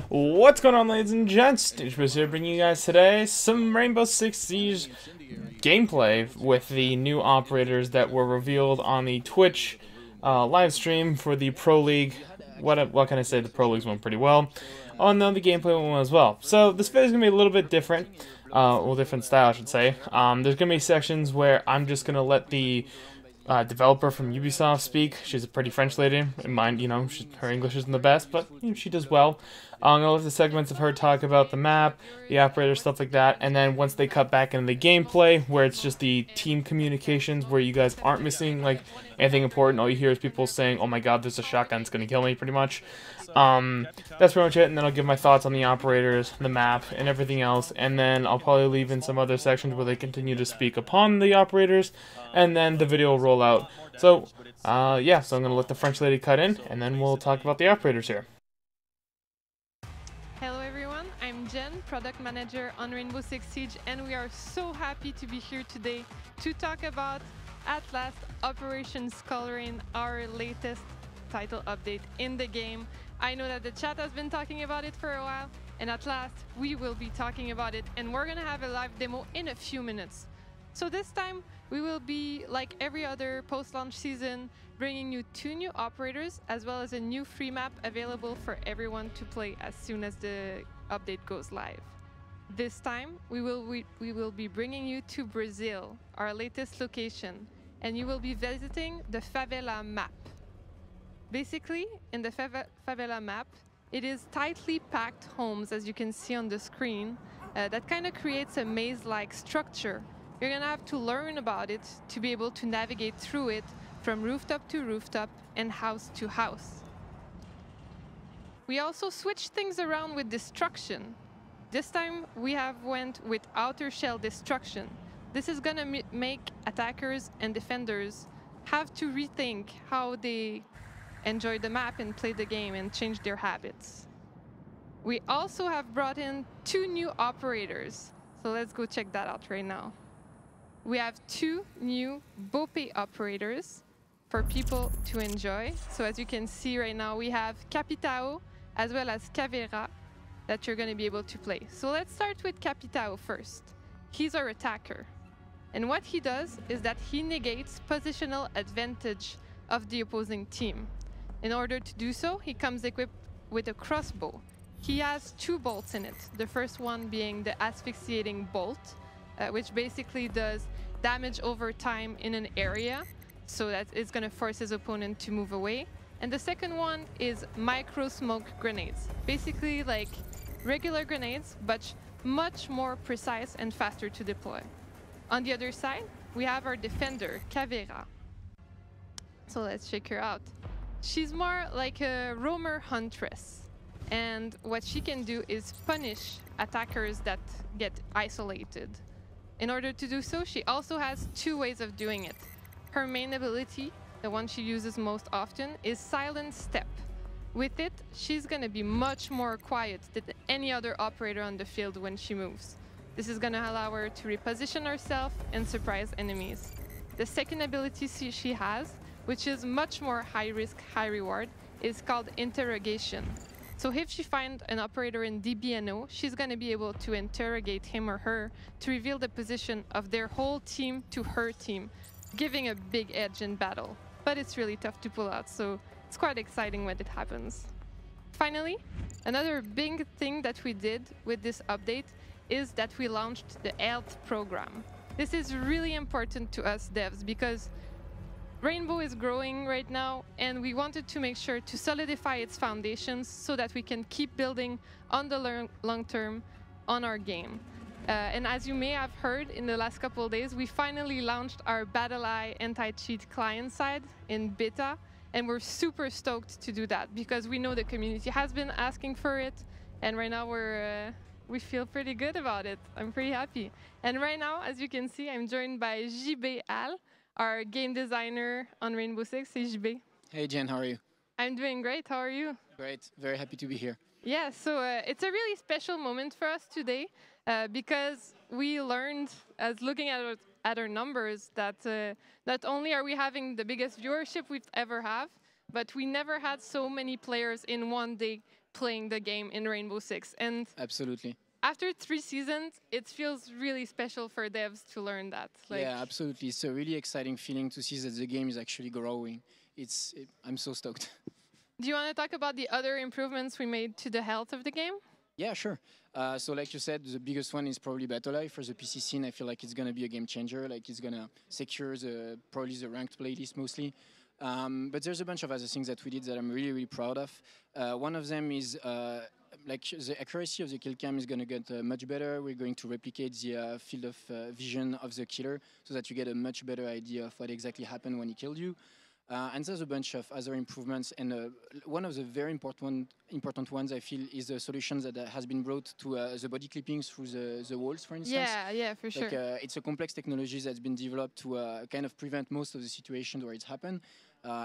What's going on, ladies and gents? DangerBoys here, bringing you guys today some Rainbow Six Siege gameplay with the new operators that were revealed on the Twitch live stream for the Pro League. What can I say? The Pro Leagues went pretty well. Oh no, the gameplay went well as well. So this video is gonna be a little bit different, well, different style, I should say. There's gonna be sections where I'm just gonna let the developer from Ubisoft speak. She's a pretty French lady. Mind, you know, her English isn't the best, but you know, she does well. I'm gonna let the segments of her talk about the map, the operator, stuff like that, and then once they cut back into the gameplay, where it's just the team communications, where you guys aren't missing like anything important. All you hear is people saying, "Oh my God, there's a shotgun, it's gonna kill me," pretty much. That's pretty much it, and then I'll give my thoughts on the operators, the map, and everything else, and then I'll probably leave in some other sections where they continue to speak upon the operators, and then the video will roll out. So, yeah, so I'm going to let the French lady cut in, and then we'll talk about the operators here. Hello everyone, I'm Jen, Product Manager on Rainbow Six Siege, and we are so happy to be here today to talk about, at last, Operation Coloring, our latest title update in the game. I know that the chat has been talking about it for a while, and at last we will be talking about it, and we're gonna have a live demo in a few minutes. So this time we will be, like every other post-launch season, bringing you 2 new operators as well as a new free map available for everyone to play as soon as the update goes live. This time we will be bringing you to Brazil, our latest location, and you will be visiting the Favela map. Basically, in the favela map, it is tightly packed homes, as you can see on the screen, that kind of creates a maze-like structure. You're gonna have to learn about it to be able to navigate through it from rooftop to rooftop and house to house. We also switched things around with destruction. This time we have went with outer shell destruction. This is gonna make attackers and defenders have to rethink how they enjoy the map and play the game and change their habits. We also have brought in 2 new operators, so let's go check that out right now. We have 2 new Bope operators for people to enjoy. So as you can see right now, we have CAPITAO as well as Caveira that you're going to be able to play. So let's start with CAPITAO first. He's our attacker, and what he does is that he negates positional advantage of the opposing team. In order to do so, he comes equipped with a crossbow. He has 2 bolts in it, the first one being the asphyxiating bolt, which basically does damage over time in an area, so that it's going to force his opponent to move away. And the second one is micro smoke grenades, basically like regular grenades, but much more precise and faster to deploy. On the other side, we have our defender, Caveira. So let's check her out. She's more like a roamer huntress, and what she can do is punish attackers that get isolated. In order to do so, she also has 2 ways of doing it. Her main ability, the one she uses most often, is Silent Step. With it, she's gonna be much more quiet than any other operator on the field when she moves. This is gonna allow her to reposition herself and surprise enemies. The second ability she has, which is much more high risk, high reward, is called Interrogation. So if she finds an operator in DBNO, she's going to be able to interrogate him or her to reveal the position of their whole team to her team, giving a big edge in battle. But it's really tough to pull out, so it's quite exciting when it happens. Finally, another big thing that we did with this update is that we launched the health program. This is really important to us devs because Rainbow is growing right now, and we wanted to make sure to solidify its foundations so that we can keep building on the long term on our game. And as you may have heard in the last couple of days, we finally launched our BattleEye anti-cheat client side in beta, and we're super stoked to do that because we know the community has been asking for it, and right now we feel pretty good about it. I'm pretty happy. And right now, as you can see, I'm joined by JB Al, our game designer on Rainbow Six. Hey, JB. Hey Jen, how are you? I'm doing great. How are you? Great, very happy to be here. Yeah, so it's a really special moment for us today because we learned, as looking at our numbers, that not only are we having the biggest viewership we've ever have, but we never had so many players in one day playing the game in Rainbow Six. And Absolutely. after 3 seasons, it feels really special for devs to learn that. Like, Yeah, absolutely. It's a really exciting feeling to see that the game is actually growing. I'm so stoked. do you want to talk about the other improvements we made to the health of the game? Yeah, sure. So like you said, the biggest one is probably Battle Life. For the PC scene, I feel like it's going to be a game changer. Like it's going to secure probably the ranked playlist mostly. But there's a bunch of other things that we did that I'm really, really proud of. One of them is like the accuracy of the kill cam is going to get much better. We're going to replicate the field of vision of the killer so that you get a much better idea of what exactly happened when he killed you. And there's a bunch of other improvements, and one of the very important ones I feel is the solutions that has been brought to the body clippings through the walls, for instance. Yeah, for sure. Like, it's a complex technology that's been developed to kind of prevent most of the situations where it's happened.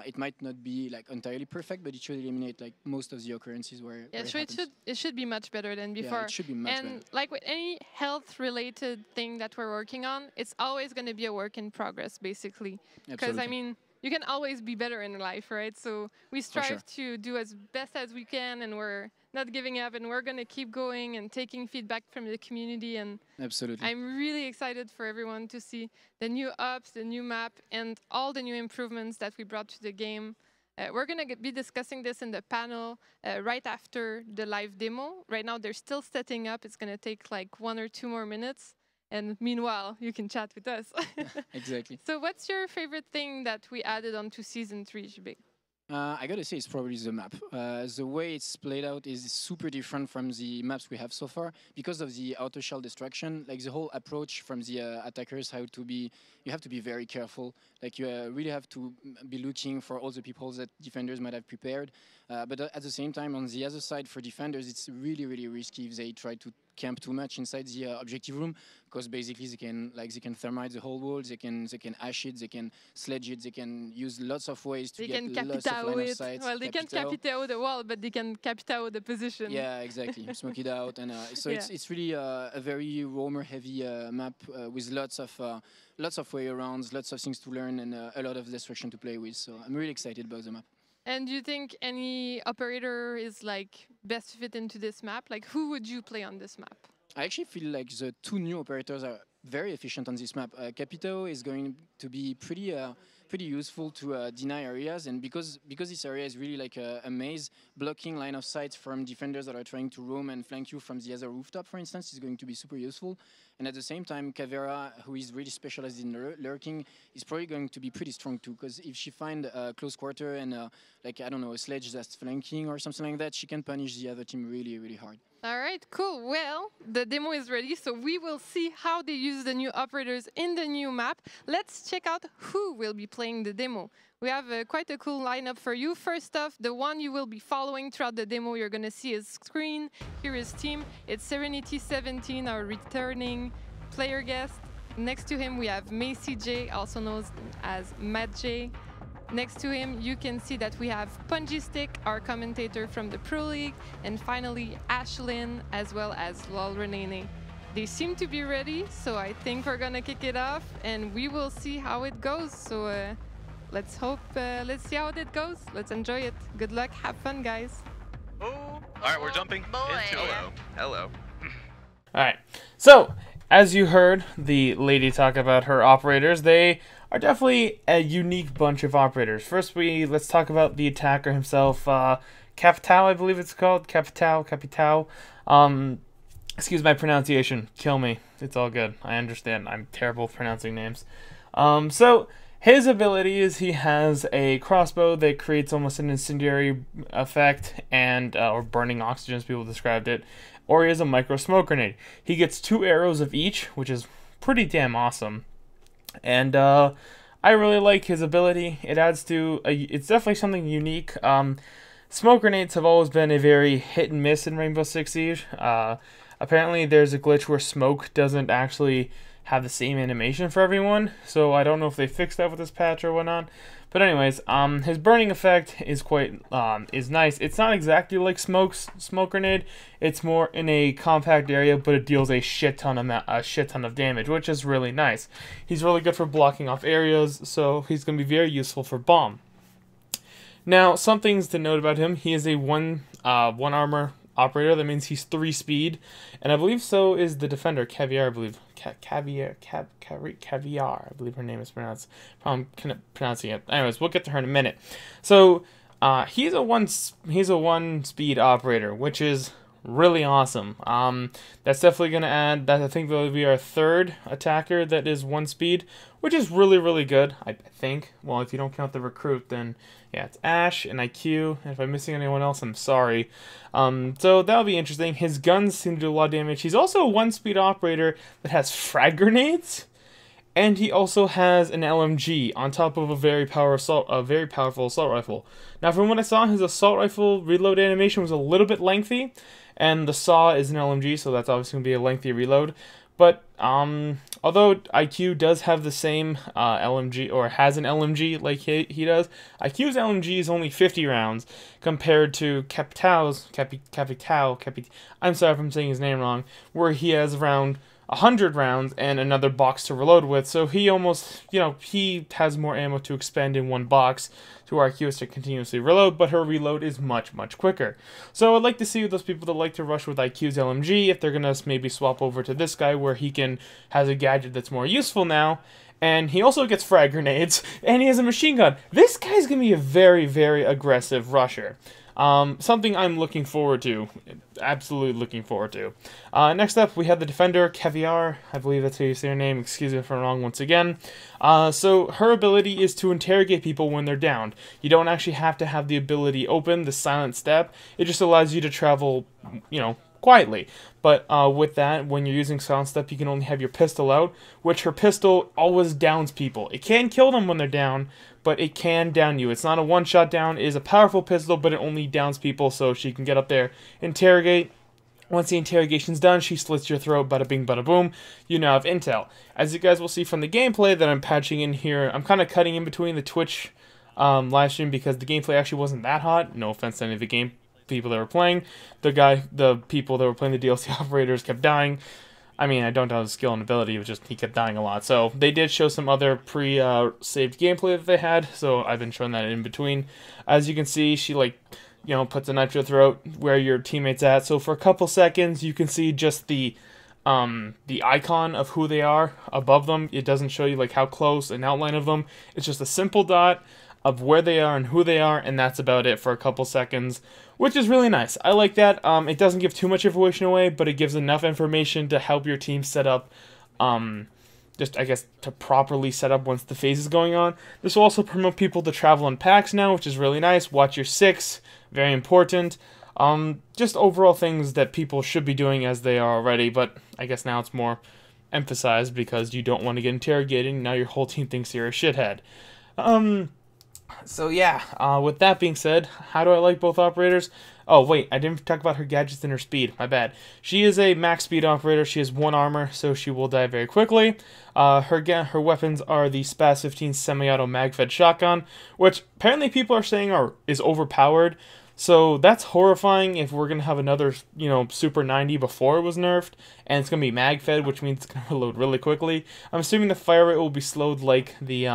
It might not be like entirely perfect, but it should eliminate like most of the occurrences where. Yeah, where so it should be much better than before. Yeah, it should be much better. And like with any health-related thing that we're working on, it's always going to be a work in progress, basically. Because I mean, you can always be better in life, right? So we strive to do as best as we can, and we're not giving up, and we're going to keep going and taking feedback from the community. And absolutely, I'm really excited for everyone to see the new ups, the new map, and all the new improvements that we brought to the game. We're going to be discussing this in the panel right after the live demo. Right now, they're still setting up. It's going to take like 1 or 2 more minutes. And meanwhile, you can chat with us. Exactly. So what's your favorite thing that we added onto Season 3, JB? I gotta say, it's probably the map. The way it's played out is super different from the maps we have so far because of the auto shell destruction. Like the whole approach from the attackers, you have to be very careful. Like you really have to be looking for all the people that defenders might have prepared. But at the same time, on the other side, for defenders, it's really, really risky if they try to camp too much inside the objective room, because basically they can thermite the whole wall, they can ash it, they can sledge it, they can use lots of ways to get lots of line of sight. Well, they can CAPITAO the wall, but they can CAPITAO the position. Yeah, exactly. Smoke it out, and so it's really a very roamer heavy map with lots of way arounds, lots of things to learn, and a lot of destruction to play with. So I'm really excited about the map. And do you think any operator is like best fit into this map? Like, who would you play on this map? I actually feel like the 2 new operators are very efficient on this map. CAPITAO is going to be pretty useful to deny areas, and because this area is really like a maze, blocking line of sight from defenders that are trying to roam and flank you from the other rooftop, for instance, is going to be super useful. And at the same time, Caveira, who is really specialized in lurking, is probably going to be pretty strong too, because if she finds a close quarter and like, I don't know, a sledge that's flanking or something like that, she can punish the other team really, really hard. All right, cool. Well, the demo is ready, so we will see how they use the new operators in the new map. Let's check out who will be playing the demo. We have quite a cool lineup for you. First off, the one you will be following throughout the demo, you're going to see his screen. Here is team. It's Serenity17, our returning player guest. Next to him, we have Macy J, also known as Matt J. Next to him, you can see that we have Punji Stick, our commentator from the Pro League, and finally Ashlyn, as well as Lol Renene. They seem to be ready, so I think we're gonna kick it off, and we will see how it goes. So let's see how it goes. Let's enjoy it. Good luck, have fun, guys. Oh, all right, we're jumping into it. Hello. All right, so as you heard the lady talk about her operators, they are definitely a unique bunch of operators. First, let's talk about the attacker himself, CAPITAO, I believe it's called, CAPITAO. Excuse my pronunciation, kill me. It's all good. I understand. I'm terrible at pronouncing names. So his ability is he has a crossbow that creates almost an incendiary effect, and or burning oxygen, as people described it. Or he has a micro smoke grenade. He gets 2 arrows of each, which is pretty damn awesome. And I really like his ability. It adds to it's definitely something unique. Smoke grenades have always been a very hit and miss in Rainbow Six Siege. Apparently there's a glitch where smoke doesn't actually have the same animation for everyone, so I don't know if they fixed that with this patch or whatnot. But anyways, his burning effect is quite is nice. It's not exactly like smoke grenade. It's more in a compact area, but it deals a shit ton of damage, which is really nice. He's really good for blocking off areas, so he's going to be very useful for bomb. Now, some things to note about him: he is a 1 1 armor operator. That means he's 3 speed, and I believe so is the defender Caviar. I believe Caviar. I believe her name is pronounced. I'm pronouncing it. Anyways, we'll get to her in a minute. So he's a one speed operator, which is really awesome. That's definitely gonna add that. I think that'll be our 3rd attacker that is 1 speed, which is really good. I think. Well, if you don't count the recruit, then yeah, it's Ash and IQ. And if I'm missing anyone else, I'm sorry. So that'll be interesting. His guns seem to do a lot of damage. He's also a 1 speed operator that has frag grenades, and he also has an LMG on top of a very powerful assault rifle. Now, from what I saw, his assault rifle reload animation was a little bit lengthy, and the saw is an LMG, so that's obviously going to be a lengthy reload. But although IQ does have the same LMG, or has an LMG like he does, IQ's LMG is only 50 rounds compared to Capitao's, I'm sorry if I'm saying his name wrong, where he has around 100 rounds and another box to reload with. So he almost, he has more ammo to expend in one box to our IQ is to continuously reload, but her reload is much quicker. So I'd like to see those people that like to rush with IQ's LMG, if they're going to maybe swap over to this guy where he has a gadget that's more useful now, and he also gets frag grenades, and he has a machine gun. This guy's going to be a very aggressive rusher. Something I'm looking forward to. Absolutely looking forward to. Next up, we have the defender, Caviar. I believe that's how you say her name. Excuse me if I'm wrong once again. So her ability is to interrogate people when they're downed. You don't actually have to have the ability open, the silent step. It just allows you to travel, quietly. But with that, when you're using silent step, you can only have your pistol out, which her pistol always downs people. It can kill them when they're down, but it can down you. It's not a one-shot down. It is a powerful pistol, but it only downs people, so she can get up there, interrogate. Once the interrogation's done, she slits your throat, bada bing, bada boom. You now have intel. As you guys will see from the gameplay that I'm patching in here, I'm kind of cutting in between the Twitch live stream because the gameplay actually wasn't that hot. No offense to any of the game people that were playing. The people that were playing the DLC operators kept dying. I mean, I don't know his skill and ability, it was just he kept dying a lot. So they did show some other pre-saved gameplay that they had, so I've been showing that in between. As you can see, she puts a knife to your throat where your teammate's at. So for a couple seconds, you can see just the icon of who they are above them. It doesn't show you how close, an outline of them. It's just a simple dot of where they are and who they are, and that's about it for a couple seconds, which is really nice. I like that. It doesn't give too much information away, but it gives enough information to help your team set up, to properly set up once the phase is going on. This will also promote people to travel in packs now, which is really nice. Watch your 6, very important. Just overall things that people should be doing as they are already, but I guess now it's more emphasized because you don't want to get interrogated, and now your whole team thinks you're a shithead. So yeah, with that being said, how do I like both operators? Oh wait, I didn't talk about her gadgets and her speed, my bad. She is a max speed operator, she has 1 armor, so she will die very quickly. Her weapons are the SPAS 15 semi-auto mag-fed shotgun, which apparently people are saying is overpowered. So that's horrifying if we're going to have another, Super 90 before it was nerfed, and it's going to be mag-fed, which means it's going to reload really quickly. I'm assuming the fire rate will be slowed like the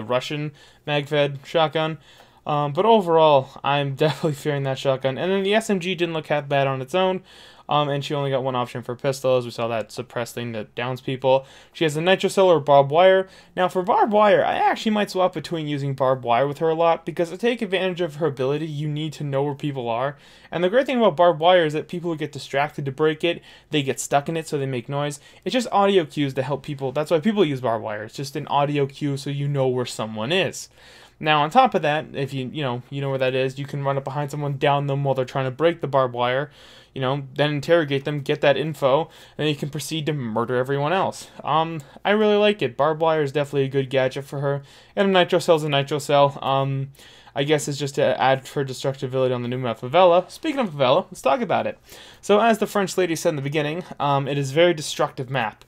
Russian mag-fed shotgun. But overall, I'm definitely fearing that shotgun. And then the SMG didn't look that bad on its own. And she only got 1 option for pistols. We saw that suppress thing that downs people. She has a nitro cell or barbed wire. Now for barbed wire, I actually might swap between using barbed wire with her a lot, because to take advantage of her ability, you need to know where people are. And the great thing about barbed wire is that people who get distracted to break it, they get stuck in it, so they make noise. It's just audio cues to help people. That's why people use barbed wire. It's just an audio cue so you know where someone is. Now, on top of that, if you know where that is, you can run up behind someone, down them while they're trying to break the barbed wire, then interrogate them, get that info, and then you can proceed to murder everyone else. I really like it. Barbed wire is definitely a good gadget for her, and a nitro cell is a nitro cell. I guess it's just to add for destructibility on the new map Favela. Speaking of Favela, let's talk about it. So, as the French lady said in the beginning, it is a very destructive map.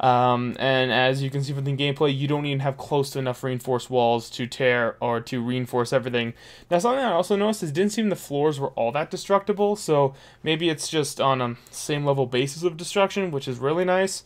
And as you can see from the gameplay, you don't even have close to enough reinforced walls to tear or to reinforce everything. Now, something I also noticed is it didn't seem the floors were all that destructible, so maybe it's just on a same level basis of destruction, which is really nice,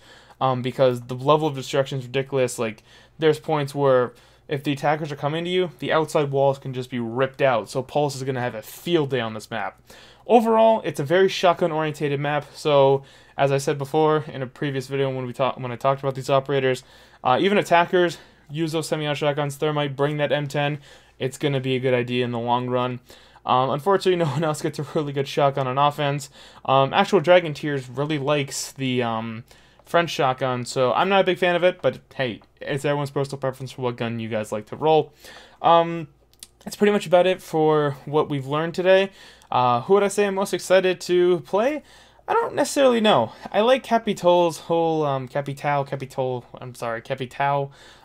because the level of destruction is ridiculous. Like, there's points where if the attackers are coming to you, the outside walls can just be ripped out, so Pulse is going to have a field day on this map. Overall, it's a very shotgun-oriented map, so as I said before in a previous video when I talked about these operators, even attackers use those semi-auto shotguns, Thermite, bring that M10, it's going to be a good idea in the long run. Unfortunately, no one else gets a really good shotgun on offense. Actual Dragon Tears really likes the French shotgun, so I'm not a big fan of it, but hey, it's everyone's personal preference for what gun you guys like to roll. That's pretty much about it for what we've learned today. Who would I say I'm most excited to play? I don't necessarily know. I like Capitao's whole Capitao.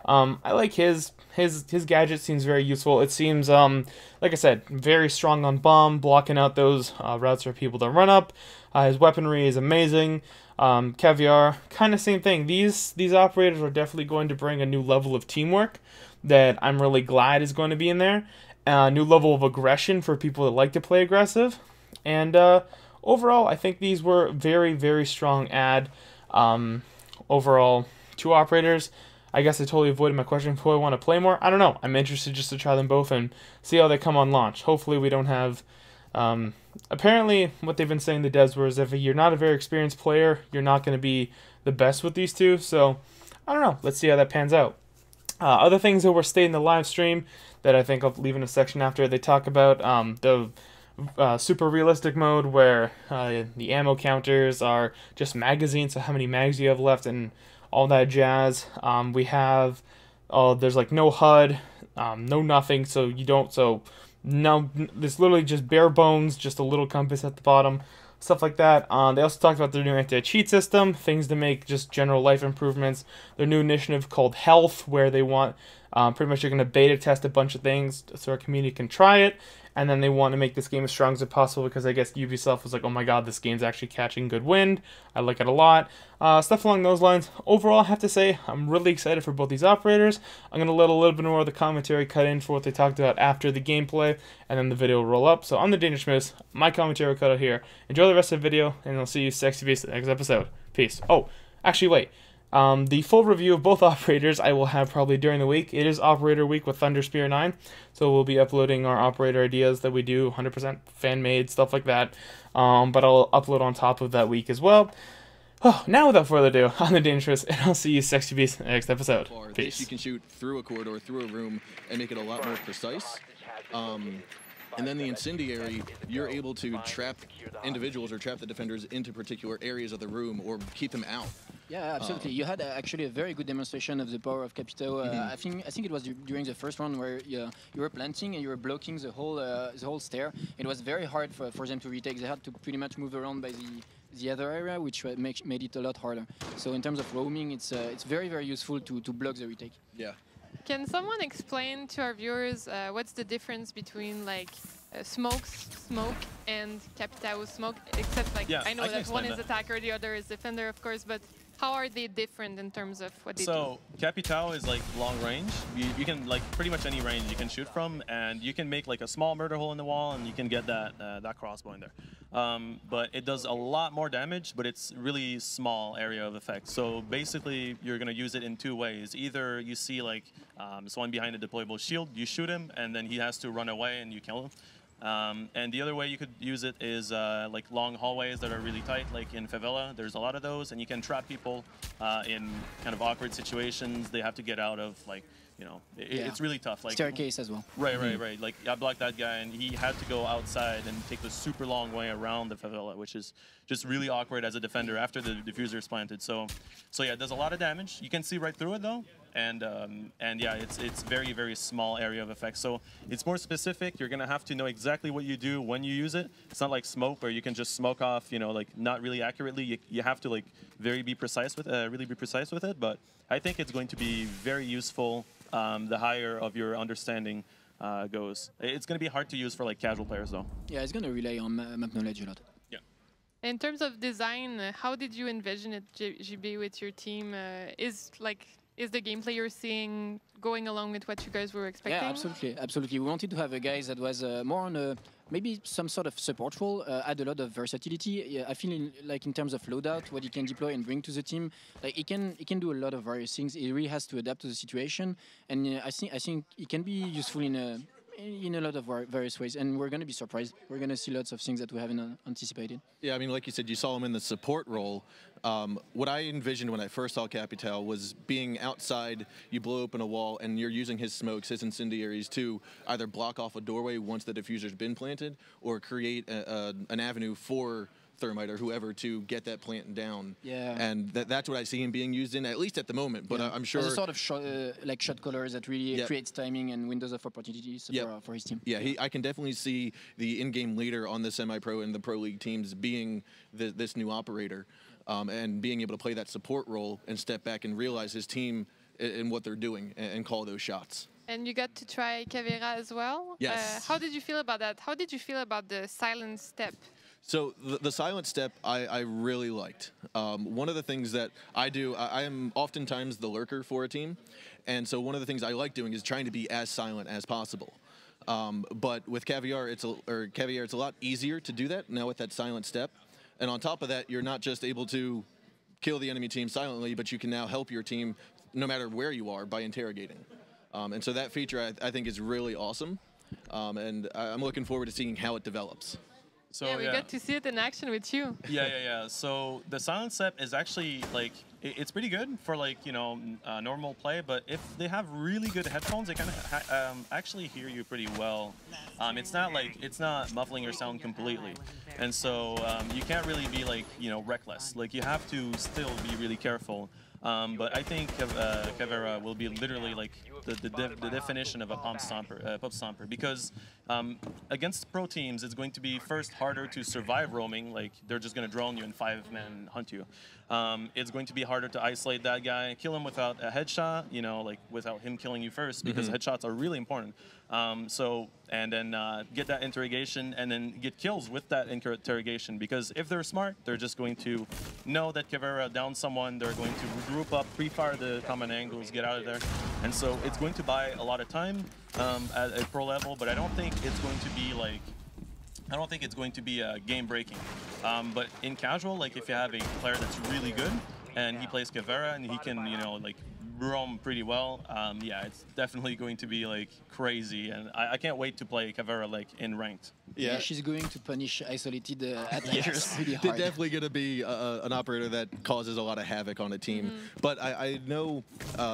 I like his gadget seems very useful. It seems like I said, very strong on bomb, blocking out those routes for people to run up. His weaponry is amazing. Caviar, kind of same thing. These operators are definitely going to bring a new level of teamwork that I'm really glad is going to be in there. A new level of aggression for people that like to play aggressive. And overall, I think these were very, very strong add. Overall, 2 operators. I guess I totally avoided my question. Do I want to play more? I don't know. I'm interested just to try them both and see how they come on launch. Hopefully we don't have... apparently, what they've been saying the devs were is if you're not a very experienced player, you're not going to be the best with these two. So, I don't know. Let's see how that pans out. Other things that were stated in the live stream that I think I'll leave in a section after, they talk about the super realistic mode where the ammo counters are just magazines, so how many mags you have left and all that jazz. We have, there's like no HUD, no nothing, so you don't, so no, it's literally just bare bones, just a little compass at the bottom, stuff like that. They also talked about their new anti-cheat system, things to make just general life improvements. Their new initiative called Health, where they want, pretty much they're going to beta test a bunch of things so our community can try it. And then they want to make this game as strong as possible because I guess Ubisoft was like, oh my god, this game's actually catching good wind. I like it a lot. Stuff along those lines. Overall, I have to say, I'm really excited for both these operators. I'm going to let a little bit more of the commentary cut in for what they talked about after the gameplay, and then the video will roll up. So I'm the Dangerous Moose. My commentary will cut out here. Enjoy the rest of the video, and I'll see you sexy beasts in the next episode. Peace. Oh, actually, wait. The full review of both operators I will have probably during the week. It is Operator Week with Thunderspear 9, so we'll be uploading our operator ideas that we do, 100% fan-made, stuff like that, but I'll upload on top of that week as well. Oh, now without further ado, I'm the Dangerous, and I'll see you sexy beasts in the next episode. Peace. You can shoot through a corridor, through a room, and make it a lot more precise. And then the incendiary, you're able to trap individuals or trap the defenders into particular areas of the room or keep them out. Yeah, absolutely. You had actually a very good demonstration of the power of Capitao. I think it was during the first round where you were planting and you were blocking the whole stair. It was very hard for them to retake. They had to pretty much move around by the other area, which made it a lot harder. So in terms of roaming, it's very, very useful to block the retake. Yeah. Can someone explain to our viewers what's the difference between like smoke and Capitao smoke? Except like I know that one is attacker, the other is defender, of course, but how are they different in terms of what they do? So Capitao is like long range. You can like pretty much any range you can shoot from, and you can make like a small murder hole in the wall, and you can get that crossbow in there. But it does a lot more damage, but it's really small area of effect. So basically, you're gonna use it in 2 ways. Either you see like someone behind a deployable shield, you shoot him, and then he has to run away, and you kill him. And the other way you could use it is like long hallways that are really tight, like in Favela. There's a lot of those, and you can trap people in kind of awkward situations. They have to get out of, like, you know, it's really tough. Like staircase as well. Right. Like I blocked that guy, and he had to go outside and take the super long way around the Favela, which is just really awkward as a defender after the diffuser is planted. So yeah, it does a lot of damage. You can see right through it though. And yeah, it's very, very small area of effect. So it's more specific. You're gonna have to know exactly what you do when you use it. It's not like smoke where you can just smoke off, you know, like not really accurately. You have to like really be precise with it. But I think it's going to be very useful the higher of your understanding goes. It's gonna be hard to use for like casual players though. Yeah, it's gonna rely on map knowledge a lot. Yeah. In terms of design, how did you envision it, GB, with your team? Is like is the gameplay you're seeing going along with what you guys were expecting? Yeah, absolutely, absolutely. We wanted to have a guy that was more on a maybe some sort of support role, add a lot of versatility. Yeah, I feel like in terms of loadout, what he can deploy and bring to the team, like he can do a lot of various things. He really has to adapt to the situation, and I think it can be useful in a lot of various ways, and we're going to be surprised. We're going to see lots of things that we haven't anticipated. Yeah, I mean, like you said, you saw him in the support role. What I envisioned when I first saw CAPITAO was being outside, you blow open a wall, and you're using his smokes, his incendiaries, to either block off a doorway once the diffuser's been planted, or create an avenue for Thermite or whoever to get that plant down. Yeah. And that's what I see him being used in, at least at the moment. But I'm sure... As a sort of shot callers that really creates timing and windows of opportunities for his team. Yeah, I can definitely see the in-game leader on the semi-pro and the pro league teams being this new operator, and being able to play that support role and step back and realize his team and what they're doing and call those shots. And you got to try Caveira as well? Yes. How did you feel about that? How did you feel about the silent step? So the silent step I really liked. One of the things that I do, I am oftentimes the lurker for a team, and so one of the things I like doing is trying to be as silent as possible. But with Caviar, it's a lot easier to do that now with that silent step. And on top of that, you're not just able to kill the enemy team silently, but you can now help your team no matter where you are by interrogating. And so that feature I think is really awesome, and I'm looking forward to seeing how it develops. So, yeah, we got to see it in action with you. Yeah. So the silent step is actually like it's pretty good for like normal play, but if they have really good headphones, they can actually hear you pretty well. It's not muffling your sound completely, and so you can't really be like reckless. Like you have to still be really careful. But I think Caveira will be literally like the definition of a pump stomper, because against pro teams, it's going to be first harder to survive roaming. Like they're just going to drone you and 5-man hunt you. It's going to be harder to isolate that guy, kill him without a headshot, like without him killing you first, because headshots are really important. And then get that interrogation and then get kills with that interrogation, because if they're smart, they're just going to know that Caveira downed someone, they're going to group up, pre-fire the common angles, get out of there. And so it's going to buy a lot of time at a pro level, but I don't think it's going to be game-breaking. But in casual, like if you have a player that's really good and he plays Caveira and he can, roam pretty well, yeah, it's definitely going to be like crazy, and I can't wait to play Caveira like in ranked. Yeah, she's going to punish isolated attackers pretty hard. They're definitely going to be an operator that causes a lot of havoc on a team. But I know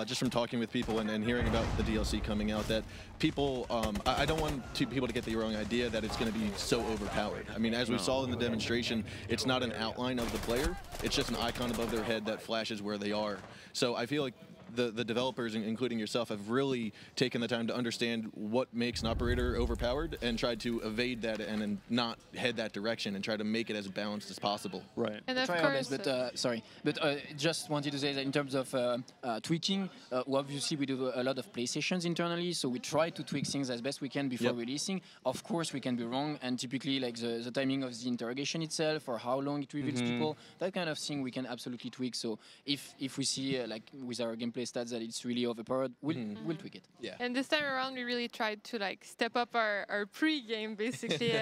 just from talking with people and hearing about the DLC coming out that people, I don't want people to get the wrong idea that it's going to be so overpowered. I mean, as we saw in the demonstration, it's not an outline of the player. It's just an icon above their head that flashes where they are. So I feel like the developers, including yourself, have really taken the time to understand what makes an operator overpowered and tried to evade that and not head that direction and try to make it as balanced as possible. Right. And of try course, our best, but sorry, but just wanted to say that in terms of tweaking, obviously we do a lot of play sessions internally, so we try to tweak things as best we can before releasing. Of course, we can be wrong, and typically like the timing of the interrogation itself or how long it reveals people, that kind of thing we can absolutely tweak. So if we see like with our gameplay stats that it's really overpowered, we'll tweak it. Yeah. And this time around, we really tried to like step up our pre-game. Basically,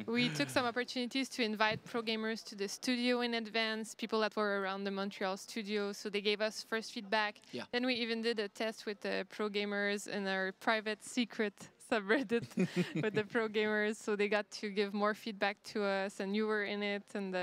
we took some opportunities to invite pro gamers to the studio in advance, people that were around the Montreal studio, so they gave us first feedback. Yeah. Then we even did a test with the pro gamers in our private secret subreddit with the pro gamers, so they got to give more feedback to us, and you were in it, and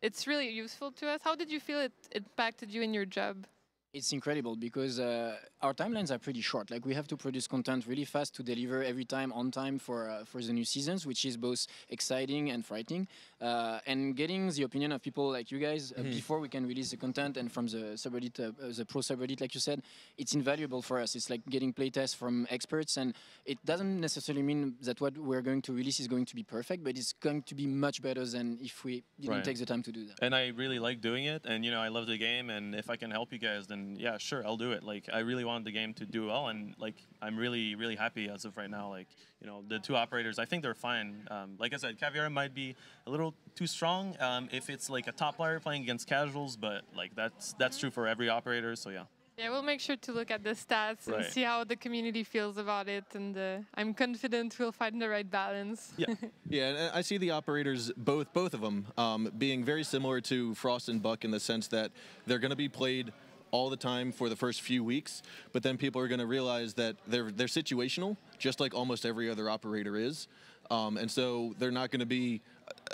it's really useful to us. How did you feel it impacted you in your job? It's incredible because our timelines are pretty short. Like we have to produce content really fast to deliver every time on time for the new seasons, which is both exciting and frightening. And getting the opinion of people like you guys before we can release the content and from the subreddit, the pro subreddit, like you said, it's invaluable for us. It's like getting playtests from experts, and it doesn't necessarily mean that what we're going to release is going to be perfect, but it's going to be much better than if we didn't take the time to do that. And I really like doing it, and I love the game, and if I can help you guys, then then yeah, sure, I'll do it. Like, I really wanted the game to do well, and like, I'm really, really happy as of right now. Like, you know, the two operators, I think they're fine. Like I said, Caviar might be a little too strong if it's like a top player playing against casuals, but like that's true for every operator. So yeah. Yeah, we'll make sure to look at the stats and see how the community feels about it, and I'm confident we'll find the right balance. Yeah. Yeah, and I see the operators, both of them, being very similar to Frost and Buck in the sense that they're going to be played all the time for the first few weeks, but then people are going to realize that they're situational, just like almost every other operator is, and so they're not going to be,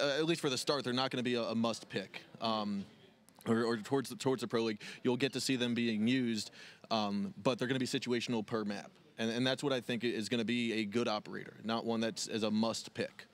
at least for the start, they're not going to be a must pick. Or towards the Pro League, you'll get to see them being used, but they're going to be situational per map. And that's what I think is going to be a good operator, not one that's as a must pick.